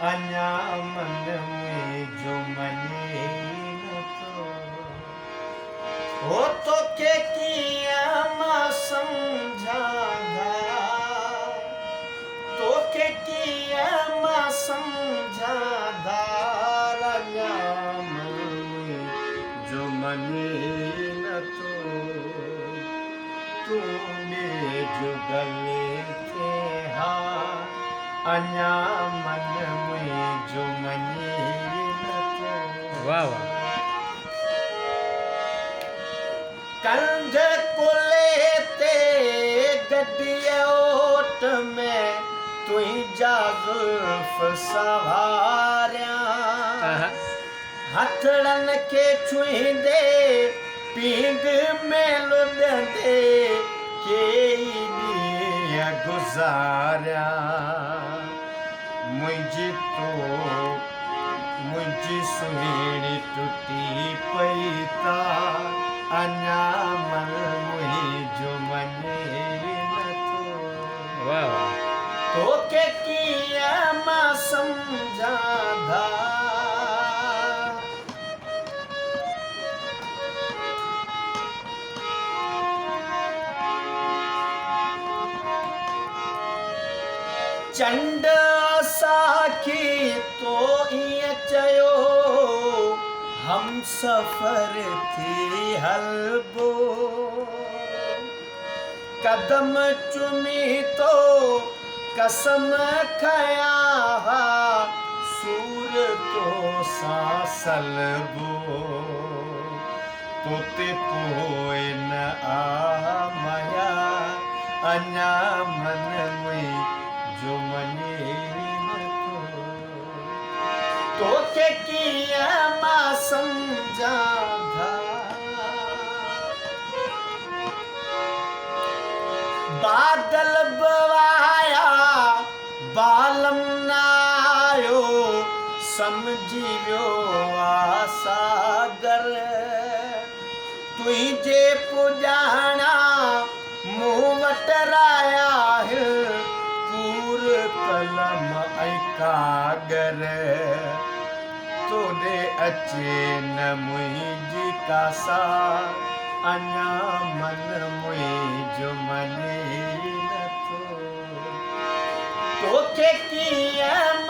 अञा मन में जो मने न थो हो तो के कीअं मां सम्झां तो के कीअं मां सम्झां अञा मन में जो मने न थो तूं ॿिए जुगले थे हा अञा मन में जो मने न थो वाह वाह कंध कुले ते गड्डीअ ओट में तुंहिंजा ज़ुल्फ़ सवारियां आहा हथड़न के छुईंदे पींग में लुॾंदे केई ॾींहं गुज़ारिया मुंहिंजी सुहिणी टुटी पई ता अञा मन मुंहिंजो मने न थो वाह वाह तोखे कीअं मां सम्झां चंड साखी तो ईअं चयो हम सफ़र थी हलबो कदम चुमी तो कसम खया सूर तो सां सलबो तोते पोइ न आ मया अञा मन में जो मने न थो तोखे कीअं मां सम्झां बादल बवाया बालम न आयो समझी वियो आ सागर तुंहिंजे पुॼाणा मूं वटि राया पूर कलम ऐं कागर तोॾे अचे न मुंहिंजी कासा अञा मन मुंहिंजो मने न थो तोखे कीअं